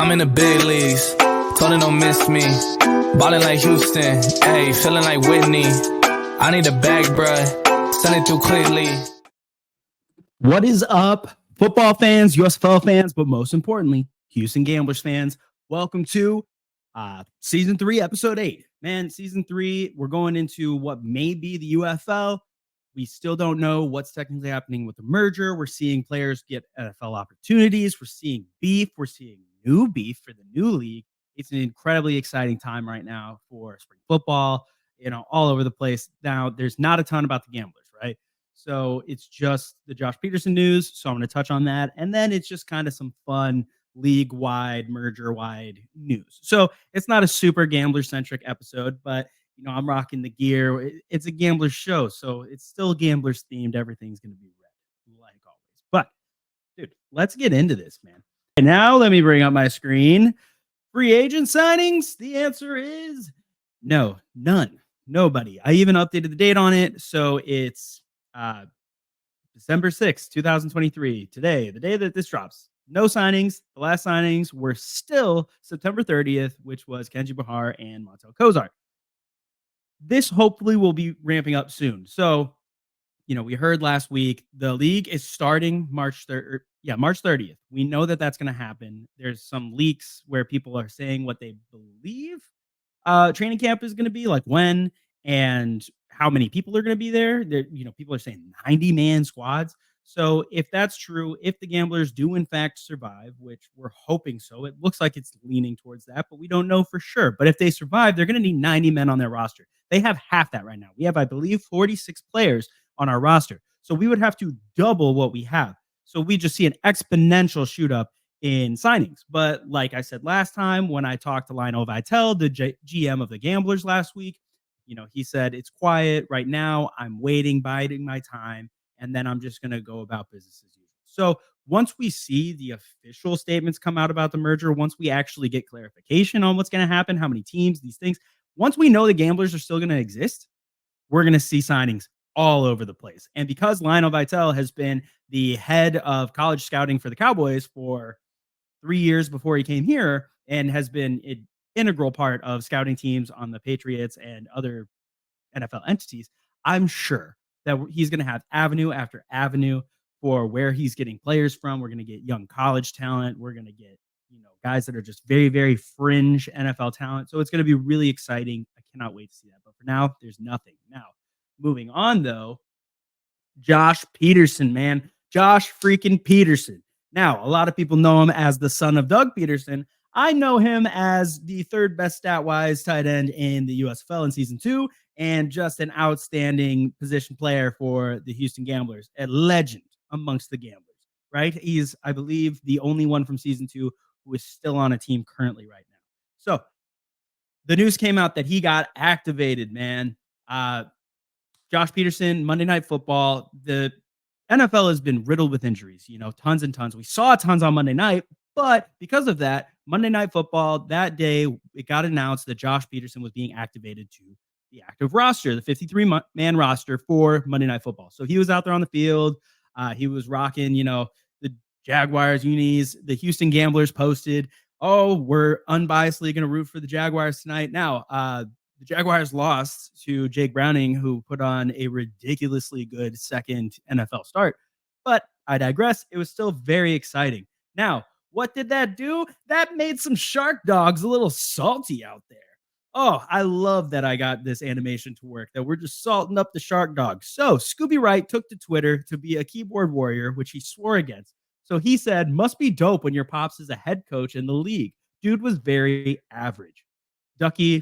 I'm in the big leagues, told them don't miss me. Ballin' like Houston, ayy, feeling like Whitney. I need a bag, bruh, send it through quickly. What is up, football fans, USFL fans, but most importantly, Houston Gamblers fans? Welcome to Season 3, Episode 8. Man, Season 3, we're going into what may be the UFL. We still don't know what's technically happening with the merger. We're seeing players get NFL opportunities. We're seeing beef. We're seeing new beef for the new league. It's an incredibly exciting time right now for spring football, all over the place. Now, there's not a ton about the Gamblers, right? So it's just the Josh Pederson news. So I'm going to touch on that. And then it's just kind of some fun league-wide, merger-wide news. So it's not a super gambler-centric episode, but I'm rocking the gear. It's a Gamblers show, so it's still Gamblers themed. Everything's going to be red, like always. But, dude, let's get into this, man. And now let me bring up my screen. Free agent signings? The answer is no, none, nobody. I even updated the date on it, so it's December 6th, 2023. Today, the day that this drops. No signings. The last signings were still September 30th, which was Kenji Bahar and Montel Kozar. This hopefully will be ramping up soon. So, we heard last week the league is starting March 30th. We know that that's going to happen. There's some leaks where people are saying what they believe training camp is going to be, like when and how many people are going to be there. People are saying 90-man squads. So if that's true, if the Gamblers do in fact survive, which we're hoping so, it looks like it's leaning towards that, but we don't know for sure. But if they survive, they're going to need 90 men on their roster. They have half that right now. We have, I believe, 46 players on our roster. So we would have to double what we have. So we just see an exponential shoot up in signings. But like I said last time, when I talked to Lionel Vitale, the GM of the Gamblers last week, he said, it's quiet right now. I'm waiting, biding my time. And then I'm just going to go about business as usual. So once we see the official statements come out about the merger, once we actually get clarification on what's going to happen, how many teams, these things, once we know the Gamblers are still going to exist, we're going to see signings all over the place. And because Lionel Vitale has been the head of college scouting for the Cowboys for 3 years before he came here and has been an integral part of scouting teams on the Patriots and other NFL entities, I'm sure that he's going to have avenue after avenue for where he's getting players from. We're going to get young college talent. We're going to get, guys that are just very, very fringe NFL talent. So it's going to be really exciting. I cannot wait to see that. But for now, there's nothing. Now, moving on, though, Josh Pederson, man. Josh freaking Pederson. Now, a lot of people know him as the son of Doug Pederson. I know him as the third best stat-wise tight end in the USFL in Season 2 and just an outstanding position player for the Houston Gamblers, a legend amongst the Gamblers, right? He's, I believe, the only one from Season 2 who is still on a team currently right now. So the news came out that he got activated, man. Josh Pederson, Monday Night Football. The NFL has been riddled with injuries, tons and tons. We saw tons on Monday night, but because of that, Monday Night Football, that day, it got announced that Josh Pederson was being activated to the active roster, the 53-man roster for Monday Night Football. So he was out there on the field. He was rocking, the Jaguars unis. The Houston Gamblers posted, oh, we're unbiasedly going to root for the Jaguars tonight. Now, the Jaguars lost to Jake Browning, who put on a ridiculously good second NFL start. But I digress. It was still very exciting. Now, what did that do? That made some shark dogs a little salty out there. Oh, I love that I got this animation to work, that we're just salting up the shark dogs. So Scooby Wright took to Twitter to be a keyboard warrior, which he swore against. So he said, must be dope when your pops is a head coach in the league. Dude was very average. Ducky,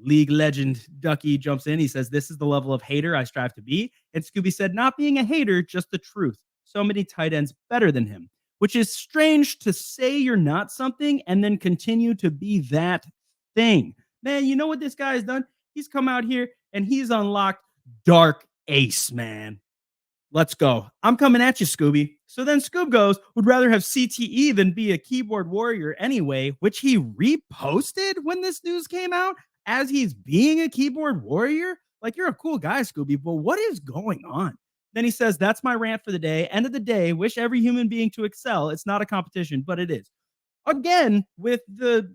league legend Ducky jumps in. He says, this is the level of hater I strive to be. And Scooby said, not being a hater, just the truth. So many tight ends better than him, which is strange to say you're not something and then continue to be that thing. Man, you know what this guy has done? He's come out here and he's unlocked Dark Ace, man. Let's go. I'm coming at you, Scooby. So then Scoob goes, would rather have CTE than be a keyboard warrior anyway, which he reposted when this news came out as he's being a keyboard warrior. Like, you're a cool guy, Scooby, but what is going on? Then he says, that's my rant for the day. End of the day, wish every human being to excel. It's not a competition, but it is. again with the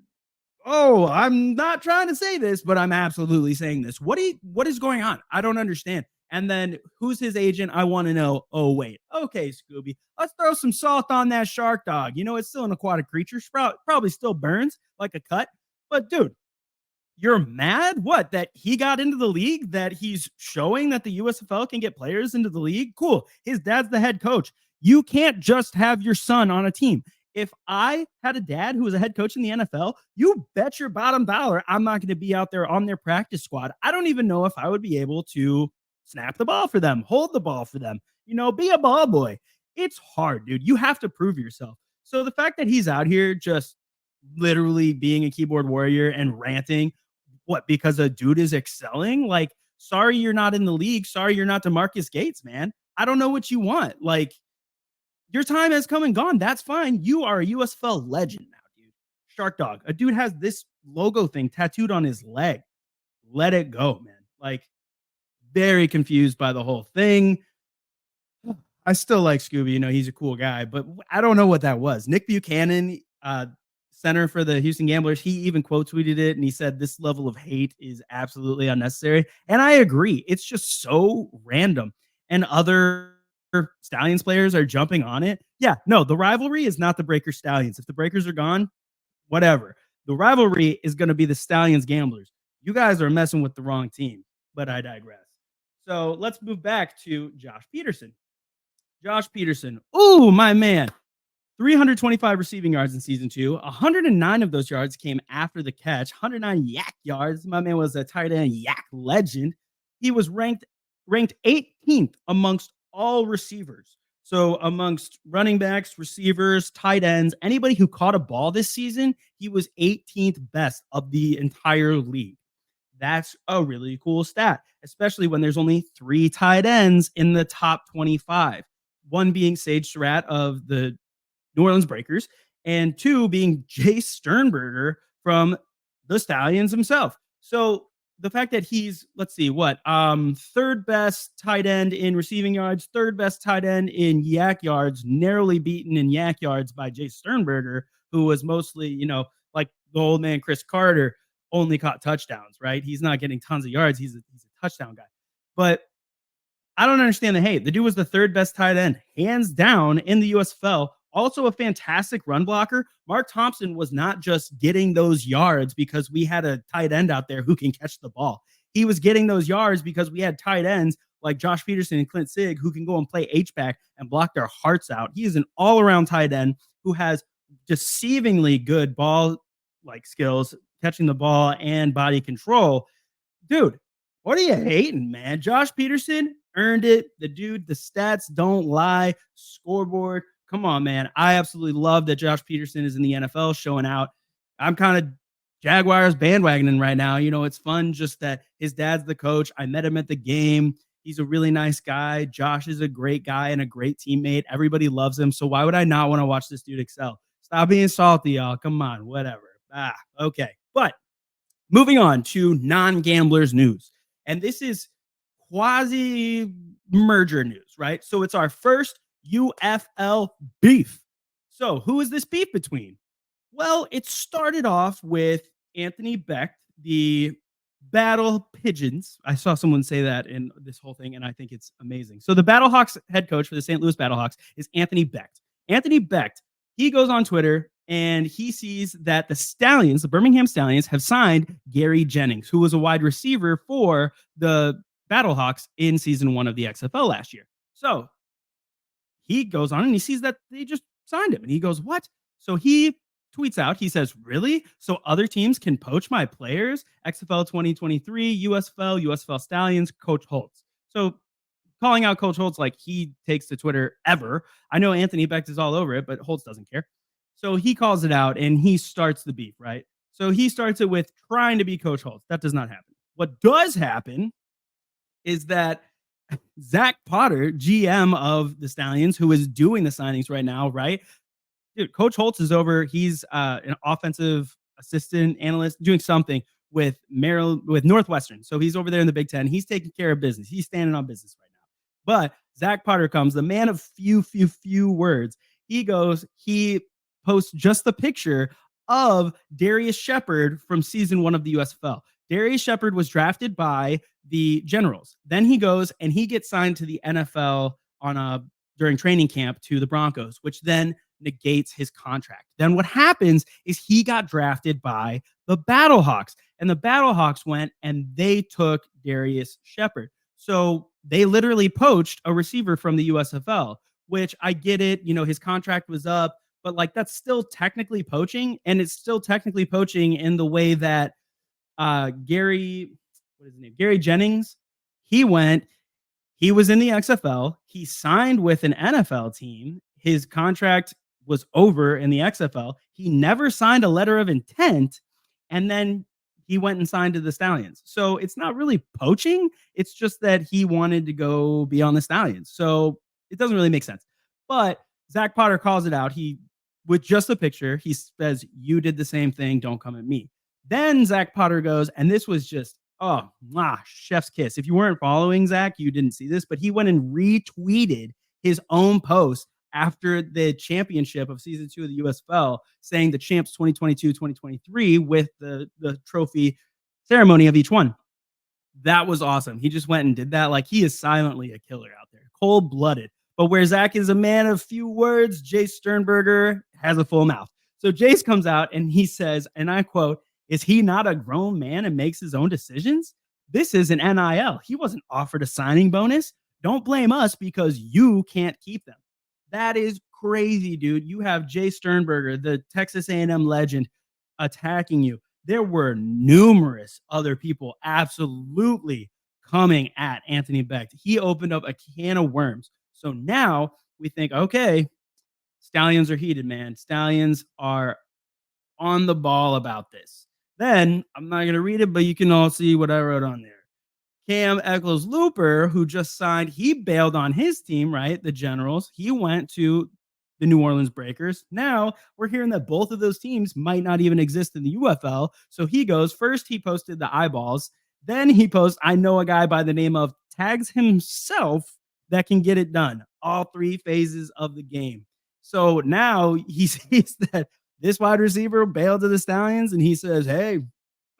I'm not trying to say this, but I'm absolutely saying this. What is going on? I don't understand. And then who's his agent? I want to know. Oh, wait. Okay, Scooby. Let's throw some salt on that shark dog. It's still an aquatic creature. Probably still burns like a cut. But dude, you're mad? What? That he got into the league? That he's showing that the USFL can get players into the league? Cool. His dad's the head coach. You can't just have your son on a team. If I had a dad who was a head coach in the NFL, you bet your bottom dollar I'm not going to be out there on their practice squad. I don't even know if I would be able to snap the ball for them, hold the ball for them, be a ball boy. It's hard, dude. You have to prove yourself. So the fact that he's out here just literally being a keyboard warrior and ranting, what, because a dude is excelling? Like, sorry you're not in the league. Sorry you're not DeMarcus Gates, man. I don't know what you want. Like, your time has come and gone. That's fine. You are a USFL legend now, dude. Shark Dog. A dude has this logo thing tattooed on his leg. Let it go, man. Like, very confused by the whole thing. I still like Scooby. He's a cool guy, but I don't know what that was. Nick Buchanan, center for the Houston Gamblers, he even quote tweeted it and he said this level of hate is absolutely unnecessary. And I agree. It's just so random. And other Stallions players are jumping on it. Yeah, no, the rivalry is not the Breakers Stallions. If the Breakers are gone, whatever. The rivalry is going to be the Stallions Gamblers. You guys are messing with the wrong team, but I digress. So let's move back to Josh Pederson. Josh Pederson. Ooh, my man. 325 receiving yards in season 2. 109 of those yards came after the catch. 109 yak yards. My man was a tight end yak legend. He was ranked 18th amongst all receivers. So amongst running backs, receivers, tight ends, anybody who caught a ball this season, he was 18th best of the entire league. That's a really cool stat, especially when there's only 3 tight ends in the top 25. One being Sage Surratt of the New Orleans Breakers, and 2 being Jace Sternberger from the Stallions himself. So the fact that he's, let's see, third best tight end in receiving yards, third best tight end in yak yards, narrowly beaten in yak yards by Jace Sternberger, who was mostly, like the old man Chris Carter, only caught touchdowns, right? He's not getting tons of yards. He's a touchdown guy. But I don't understand the hate. The dude was the third best tight end, hands down, in the USFL. Also a fantastic run blocker. Mark Thompson was not just getting those yards because we had a tight end out there who can catch the ball. He was getting those yards because we had tight ends like Josh Pederson and Clint Sig who can go and play H-back and block their hearts out. He is an all-around tight end who has deceivingly good ball skills, catching the ball and body control. Dude, what are you hating, man? Josh Pederson earned it. The dude, the stats don't lie. Scoreboard. Come on, man. I absolutely love that Josh Pederson is in the NFL showing out. I'm kind of Jaguars bandwagoning right now. It's fun just that his dad's the coach. I met him at the game. He's a really nice guy. Josh is a great guy and a great teammate. Everybody loves him. So why would I not want to watch this dude excel? Stop being salty, y'all. Come on, whatever. Okay. But moving on to non-gamblers news. And this is quasi merger news, right? So it's our first UFL beef. So who is this beef between? Well, it started off with Anthony Becht, the Battle Pigeons. I saw someone say that in this whole thing, and I think it's amazing. So the Battlehawks head coach for the St. Louis Battlehawks is Anthony Becht. Anthony Becht, he goes on Twitter and he sees that the Stallions, the Birmingham Stallions, have signed Gary Jennings, who was a wide receiver for the Battlehawks in season 1 of the XFL last year. So he goes on and he sees that they just signed him. And he goes, what? So he tweets out, he says, really? So other teams can poach my players? XFL 2023, USFL Stallions, Coach Holtz. So calling out Coach Holtz like he takes to Twitter ever. I know Anthony Becht is all over it, but Holtz doesn't care. So he calls it out and he starts the beef, right? So he starts it with trying to be Coach Holtz. That does not happen. What does happen is that Zach Potter, GM of the Stallions, who is doing the signings right now, right? Dude, Coach Holtz is over. He's an offensive assistant analyst doing something with Northwestern. So he's over there in the Big Ten. He's taking care of business. He's standing on business right now. But Zach Potter comes, the man of few words. He goes, he posts just the picture of Darius Shepard from season 1 of the USFL. Darius Shepard was drafted by the Generals. Then he goes and he gets signed to the NFL during training camp to the Broncos, which then negates his contract. Then what happens is he got drafted by the Battlehawks, and the Battlehawks went and they took Darius Shepard. So they literally poached a receiver from the USFL, which I get it. His contract was up, but like that's still technically poaching, and it's still technically poaching in the way that Gary Jennings, he was in the XFL. He signed with an NFL team. His contract was over in the XFL. He never signed a letter of intent, and then he went and signed to the Stallions. So it's not really poaching. It's just that he wanted to go be on the Stallions. So it doesn't really make sense. But Zach Potter calls it out. With just a picture, he says, "You did the same thing. Don't come at me." Then Zach Potter goes, and this was just, chef's kiss. If you weren't following Zach, you didn't see this, but he went and retweeted his own post after the championship of season 2 of the USFL, saying the champs 2022-2023 with the trophy ceremony of each one. That was awesome. He just went and did that. Like, he is silently a killer out there, cold-blooded. But where Zach is a man of few words, Jace Sternberger has a full mouth. So Jace comes out and he says, and I quote, "Is he not a grown man and makes his own decisions? This is an NIL. He wasn't offered a signing bonus. Don't blame us because you can't keep them." That is crazy, dude. You have Jay Sternberger, the Texas A&M legend, attacking you. There were numerous other people absolutely coming at Anthony Becht. He opened up a can of worms. So now we think, okay, Stallions are heated, man. Stallions are on the ball about this. Then, I'm not going to read it, but you can all see what I wrote on there. Cam Eccles-Looper, who just signed, he bailed on his team, right? The Generals. He went to the New Orleans Breakers. Now, we're hearing that both of those teams might not even exist in the UFL. So he goes, first he posted the eyeballs. Then he posts, "I know a guy by the name of," tags himself, "that can get it done." All 3 phases of the game. So now he sees that this wide receiver bailed to the Stallions, and he says, "Hey,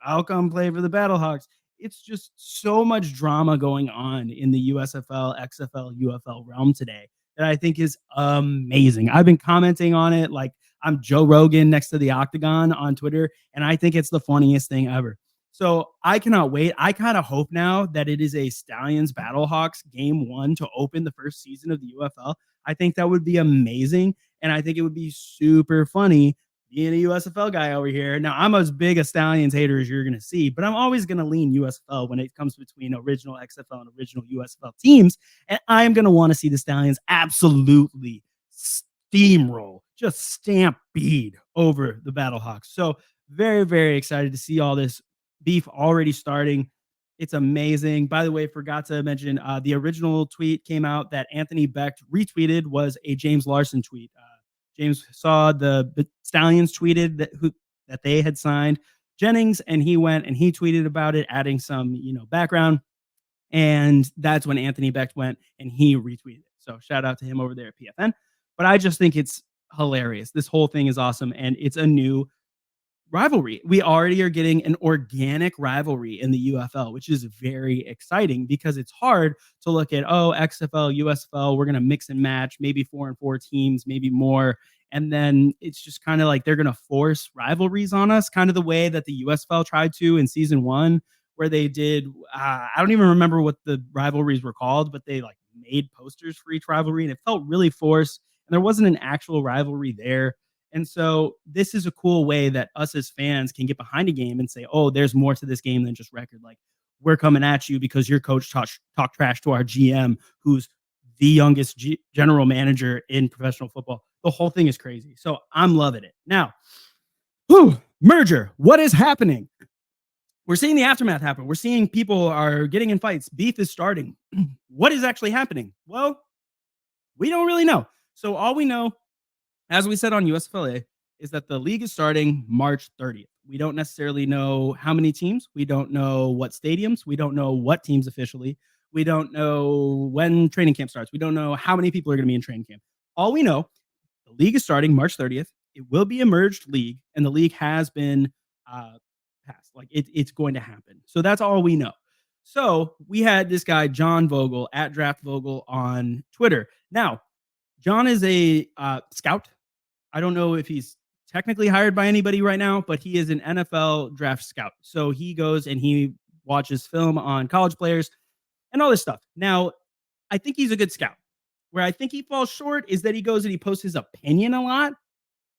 I'll come play for the Battlehawks." It's just so much drama going on in the USFL, XFL, UFL realm today that I think is amazing. I've been commenting on it like I'm Joe Rogan next to the Octagon on Twitter, and I think it's the funniest thing ever. So I cannot wait. I kind of hope now that it is a Stallions Battlehawks game 1 to open the first season of the UFL. I think that would be amazing, and I think it would be super funny being a USFL guy over here. Now, I'm as big a Stallions hater as you're going to see, but I'm always going to lean USFL when it comes between original XFL and original USFL teams. And I'm going to want to see the Stallions absolutely steamroll, just stampede over the Battlehawks. So very, very excited to see all this beef already starting. It's amazing. By the way, forgot to mention the original tweet came out that Anthony Becht retweeted was a James Larson tweet. James saw the Stallions tweeted that they had signed Jennings, and he went and he tweeted about it, adding some background. And that's when Anthony Becht went and he retweeted it. So shout out to him over there at PFN. But I just think it's hilarious. This whole thing is awesome, and it's a new rivalry. We already are getting an organic rivalry in the UFL, which is very exciting because it's hard to look at, XFL, USFL, we're going to mix and match, maybe 4-4 teams, maybe more. And then it's just kind of like they're going to force rivalries on us, kind of the way that the USFL tried to in season 1, where they did, I don't even remember what the rivalries were called, but they like made posters for each rivalry, and it felt really forced, and there wasn't an actual rivalry there. And so this is a cool way that us as fans can get behind a game and say, oh, there's more to this game than just record. Like, we're coming at you because your coach talk trash to our GM, who's the youngest general manager in professional football. The whole thing is crazy. So I'm loving it. Now, merger. What is happening? We're seeing the aftermath happen. We're seeing people are getting in fights. Beef is starting. What is actually happening? Well, we don't really know. So all we know, as we said on USFLA, is that the league is starting March 30th. We don't necessarily know how many teams. We don't know what stadiums. We don't know what teams officially. We don't know when training camp starts. We don't know how many people are going to be in training camp. All we know, the league is starting March 30th. it will be a merged league, and the league has been passed. Like it's going to happen. So that's all we know. So we had this guy John Vogel at Draft Vogel on Twitter. Now, John is a scout. I don't know if he's technically hired by anybody right now, but he is an NFL draft scout. So he goes and he watches film on college players and all this stuff. Now, I think he's a good scout. Where I think he falls short is that he goes and he posts his opinion a lot,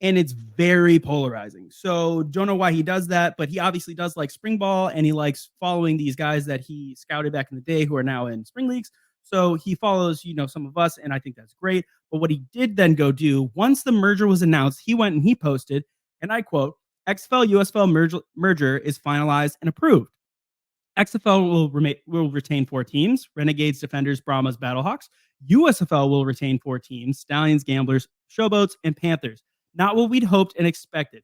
and it's very polarizing. So don't know why he does that, but he obviously does like spring ball, and he likes following these guys that he scouted back in the day who are now in spring leagues. So he follows, some of us, and I think that's great. But what he did then go do, once the merger was announced, he went and he posted, and I quote, XFL USFL merger is finalized and approved. XFL will retain 4 teams: Renegades, Defenders, Brahmas, Battlehawks. USFL will retain 4 teams: Stallions, Gamblers, Showboats, and Panthers. Not what we'd hoped and expected.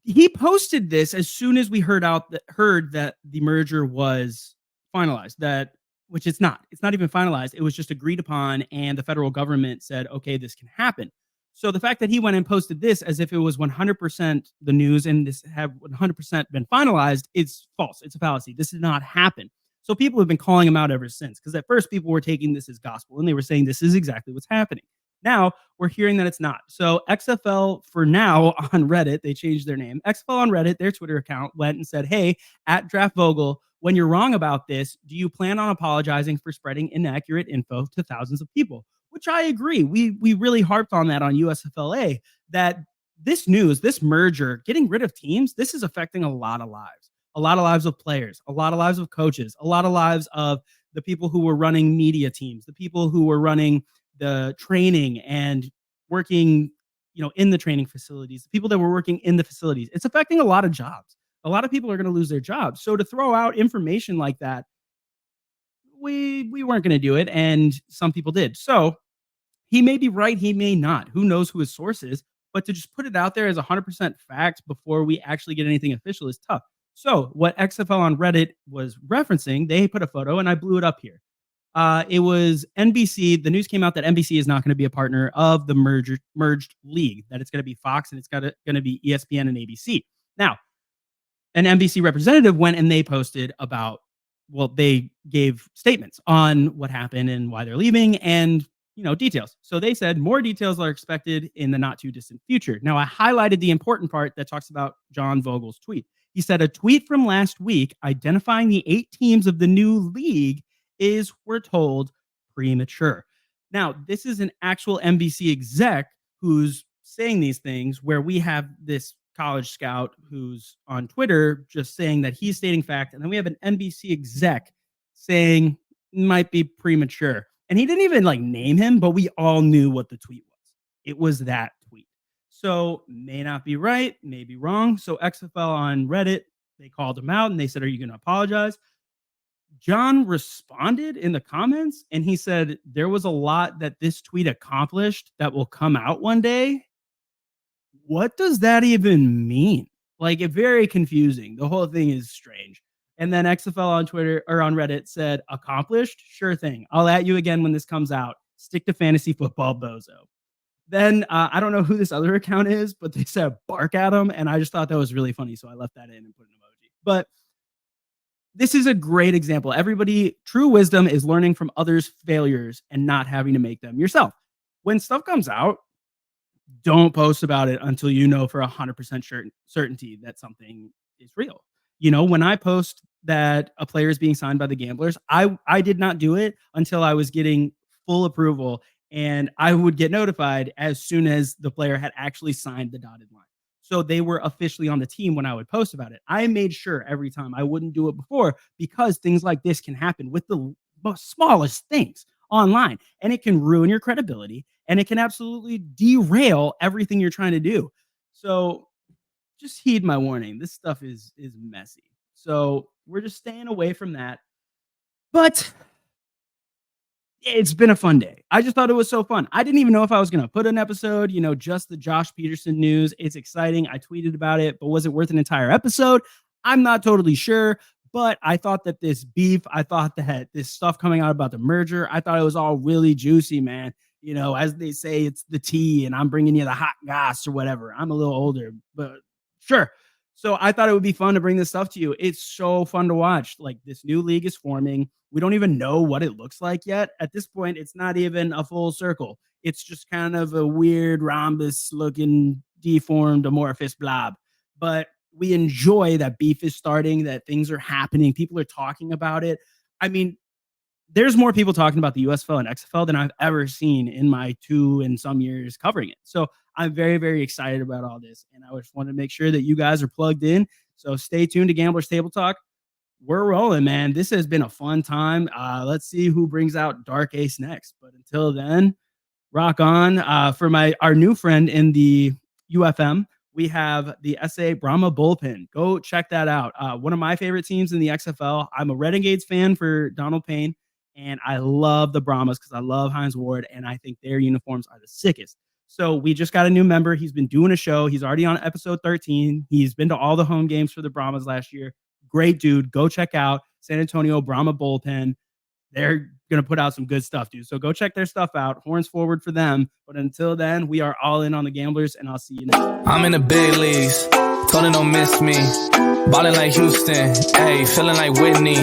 He posted this as soon as we heard that the merger was finalized. Which it's not. It's not even finalized. It was just agreed upon, and the federal government said, "Okay, this can happen." So the fact that he went and posted this as if it was 100% the news and this have 100% been finalized, it's false. It's a fallacy. This did not happen. So people have been calling him out ever since, because at first people were taking this as gospel and they were saying this is exactly what's happening. Now we're hearing that it's not. So XFL, for now, on Reddit, they changed their name. XFL on Reddit, their Twitter account, went and said, "Hey, at Draft Vogel, when you're wrong about this, do you plan on apologizing for spreading inaccurate info to thousands of people?" Which I agree. We really harped on that on USFLA, that this news, this merger, getting rid of teams, this is affecting a lot of lives. A lot of lives of players, a lot of lives of coaches, a lot of lives of the people who were running media teams, the people who were running the training and working, in the training facilities, the people that were working in the facilities. It's affecting a lot of jobs. A lot of people are going to lose their jobs. So to throw out information like that, we weren't going to do it, and some people did. So he may be right, he may not. Who knows who his source is? But to just put it out there as 100% fact before we actually get anything official is tough. So what XFL on Reddit was referencing, they put a photo, and I blew it up here. It was NBC. The news came out that NBC is not going to be a partner of the merged league, that it's going to be Fox and it's going to be ESPN and ABC. Now, an NBC representative went and they posted about, they gave statements on what happened and why they're leaving and, details. So they said more details are expected in the not too distant future. Now, I highlighted the important part that talks about John Vogel's tweet. He said a tweet from last week identifying the 8 teams of the new league is, we're told, premature. Now, this is an actual NBC exec who's saying these things, where we have this college scout who's on Twitter just saying that he's stating fact, and then we have an NBC exec saying might be premature. And he didn't even name him, but we all knew what the tweet was. It was that tweet. So may not be right, may be wrong. So XFL on Reddit, they called him out and they said, "Are you going to apologize?" John responded in the comments and he said there was a lot that this tweet accomplished that will come out one day. What does that even mean? It's very confusing. The whole thing is strange. And then XFL on Twitter or on Reddit said, "Accomplished? Sure thing. I'll at you again when this comes out. Stick to fantasy football, bozo." Then I don't know who this other account is, but they said "bark at him," and I just thought that was really funny, so I left that in and put an emoji. But this is a great example. True wisdom is learning from others' failures and not having to make them yourself. When stuff comes out, don't post about it until you know for 100% certainty that something is real. When I post that a player is being signed by the Gamblers, I did not do it until I was getting full approval, and I would get notified as soon as the player had actually signed the dotted line. So they were officially on the team when I would post about it. I made sure every time I wouldn't do it before, because things like this can happen with the smallest things online, and it can ruin your credibility, and it can absolutely derail everything you're trying to do. So just heed my warning. This stuff is messy. So we're just staying away from that. But it's been a fun day. I just thought it was so fun. I didn't even know if I was going to put an episode, just the Josh Pederson news. It's exciting. I tweeted about it, but was it worth an entire episode? I'm not totally sure, but I thought that this beef, I thought that this stuff coming out about the merger, I thought it was all really juicy, man. You know, as they say, it's the tea and I'm bringing you the hot goss or whatever. I'm a little older, but sure. So I thought it would be fun to bring this stuff to you. It's so fun to watch. Like, this new league is forming. We don't even know what it looks like yet. At this point, it's not even a full circle. It's just kind of a weird rhombus looking deformed amorphous blob. But we enjoy that beef is starting, that things are happening. People are talking about it. I mean, there's more people talking about the USFL and XFL than I've ever seen in my 2 and some years covering it. So I'm very, very excited about all this. And I just wanted to make sure that you guys are plugged in. So stay tuned to Gamblers Table Talk. We're rolling, man. This has been a fun time. Let's see who brings out Dark Ace next. But until then, rock on. For our new friend in the UFM, we have the SA Brahma Bullpen. Go check that out. One of my favorite teams in the XFL. I'm a Renegades fan for Donald Payne, and I love the Brahmas because I love Hines Ward, and I think their uniforms are the sickest. So we just got a new member. He's been doing a show. He's already on episode 13. He's been to all the home games for the Brahmas last year. Great dude. Go check out San Antonio Brahma Bullpen. They're going to put out some good stuff, dude. So go check their stuff out. Horns forward for them. But until then, we are all in on the Gamblers, and I'll see you next time. I'm in the big leagues. Told her don't miss me. Ballin' like Houston. Ayy, feeling like Whitney.